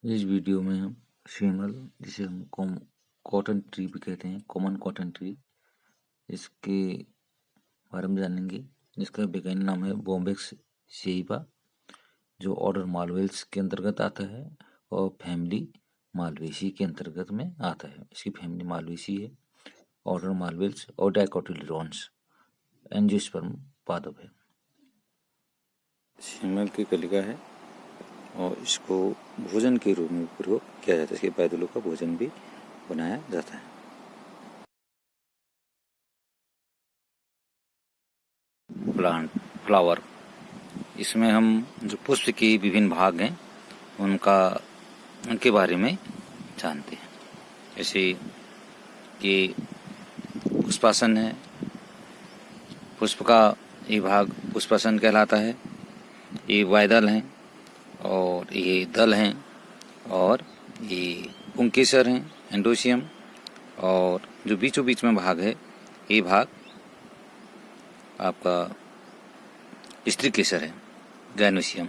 इस वीडियो में हम शिमल, जिसे हम कॉटन ट्री भी कहते हैं, कॉमन कॉटन ट्री, इसके बारे में जानेंगे, जिसका वैज्ञानिक नाम है बोम्बेक्स सेइबा, जो ऑर्डर मालवेल्स के अंतर्गत आता है और फैमिली मालवेसी के अंतर्गत में आता है। इसकी फैमिली मालवेसी है, ऑर्डर मालवेल्स और डाइकोटिलेडोन्स, एंजियोस्पर्म पादप है। शिमल की कलिका है और इसको भोजन के रूप में प्रयोग किया जाता है। इसके पैदलों का भोजन भी बनाया जाता है। प्लांट फ्लावर, इसमें हम जो पुष्प के विभिन्न भाग हैं उनके बारे में जानते हैं। जैसे कि पुष्पासन है, पुष्प का ये भाग पुष्पासन कहलाता है। ये वायदल हैं और ये दल हैं और ये पुंकेसर हैं, एंडोसियम, और जो बीचों बीच में भाग है ये भाग आपका स्त्री केसर है, गैनोसियम।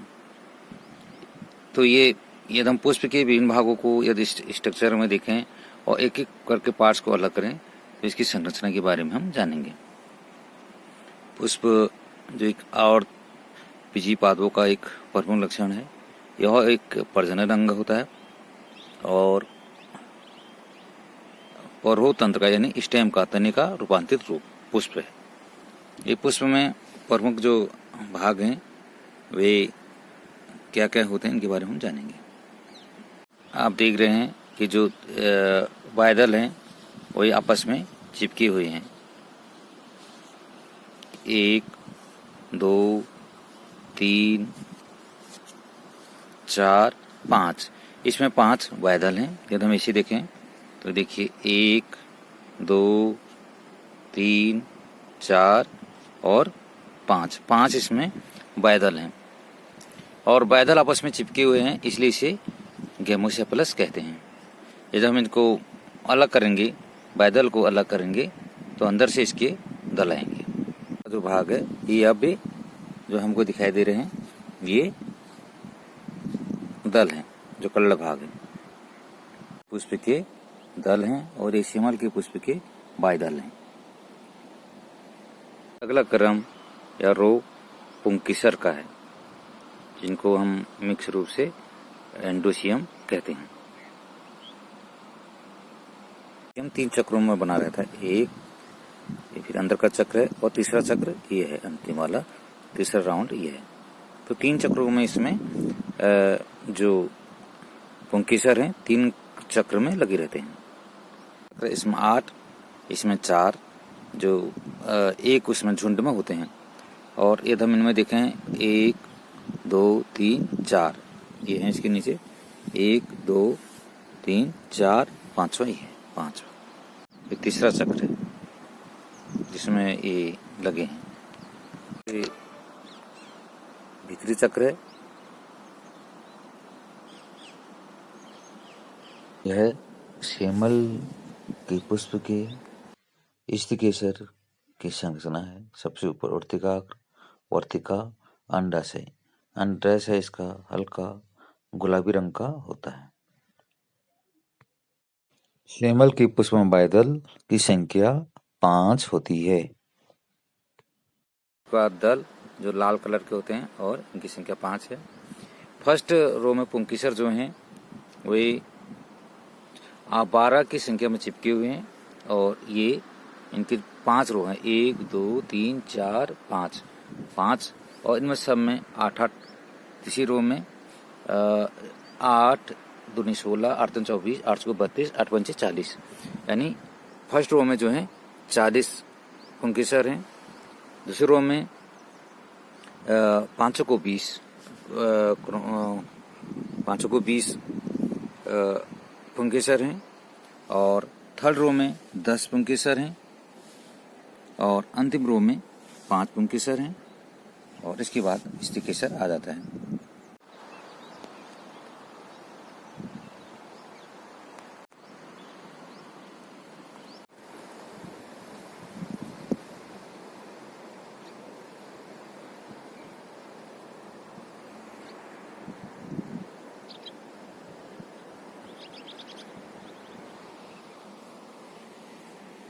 तो ये यदि हम पुष्प के विभिन्न भागों को यदि स्ट्रक्चर में देखें और एक एक करके पार्ट्स को अलग करें तो इसकी संरचना के बारे में हम जानेंगे। पुष्प जो एक और बीजी पादपों का एक प्रमुख लक्षण है, यह एक प्रजनन अंग होता है और पर्वत तंत्र का यानी स्टेम का तने का रूपांतरित रूप पुष्प है। ये पुष्प में प्रमुख जो भाग हैं वे क्या क्या होते हैं, इनके बारे में हम जानेंगे। आप देख रहे हैं कि जो बादल हैं वही आपस में चिपके हुए हैं। 1 2 3 4 5, इसमें 5 बादल हैं। यदि हम इसे देखें तो देखिए 1 2 3 4 और 5 इसमें बादल हैं और बादल आपस में चिपके हुए हैं, इसलिए इसे गेमोसेफलस कहते हैं। यदि हम इनको अलग करेंगे, बादल को अलग करेंगे, तो अंदर से इसके दल आएंगे। जो भाग है ये अब जो हमको दिखाई दे रहे हैं ये दल हैं, जो कल्ल भाग है पुष्प के दल हैं और ये शिमल के पुष्प के बायदल हैं। अगला क्रम या रो पुंकेसर का है, जिनको हम मिक्स रूप से एंडोसियम कहते हैं। हम 3 चक्रों में बना रहता है। एक ये फिर अंदर का चक्र है और तीसरा चक्र ये है, अंतिम वाला तीसरा राउंड ये है। तो 3 चक्रों में इसमें जो पुंकेसर हैं 3 चक्र में लगे रहते हैं। इसमें 8, इसमें 4 जो एक उसमें झुंड में होते हैं। और यदि हम इनमें देखें 1 2 3 4 ये हैं इसके नीचे, 1 2 3 4 5वां ये है, 5वां। एक तीसरा चक्र है जिसमें ये लगे हैं। ये भीतरी चक्र है, यह शिमल के पुष्प के स्थिकेसर की संरचना है। सबसे ऊपर वर्तिका अंडाशय अंडाशय इसका हल्का गुलाबी रंग का होता है। शिमल की पुष्प में बायदल की संख्या 5 होती है। दल जो लाल कलर के होते हैं और इनकी संख्या 5 है। फर्स्ट रो में पुंकेसर जो हैं वे 12 की संख्या में चिपके हुए हैं और ये इनकी 5 रो हैं, 1 2 3 4 5 और इनमें सब में 8 तीसरी रो में 8 दूनी 16, 8 दूनी 24, 8 को 32, 8 पंचे 40, यानी फर्स्ट रो में जो है 40 पुंकेसर हैं। दूसरी रो में 5 को 20 पुंकेसर हैं और थर्ड रो में 10 पुंकेसर हैं और अंतिम रो में 5 पुंकेसर हैं और इसके बाद स्थिकेसर आ जाता है।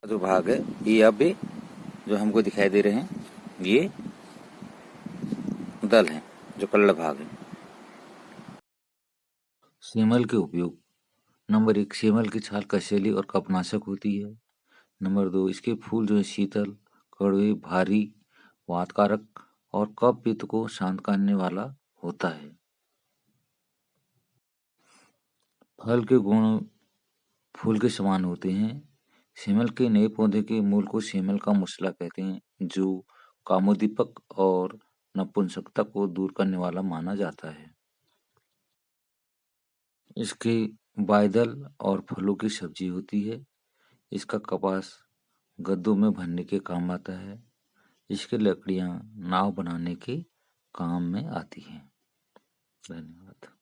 जो भाग है ये अब भी जो हमको दिखाई दे रहे हैं ये दल हैं, जो कल्लड़ भाग है। सेमल के उपयोग। नंबर 1, सेमल की छाल कसेली और कफनाशक होती है। नंबर 2, इसके फूल जो है शीतल, कड़वे, भारी, वातकारक और कफ पित्त को शांत करने वाला होता है। फल के गुण फूल के समान होते हैं। सेमल के नए पौधे के मूल को सेमल का मूसला कहते हैं, जो कामोद्दीपक और नपुंसकता को दूर करने वाला माना जाता है। इसके बायदल और फलों की सब्जी होती है। इसका कपास गद्दों में भरने के काम आता है। इसकी लकड़ियां नाव बनाने के काम में आती हैं। धन्यवाद।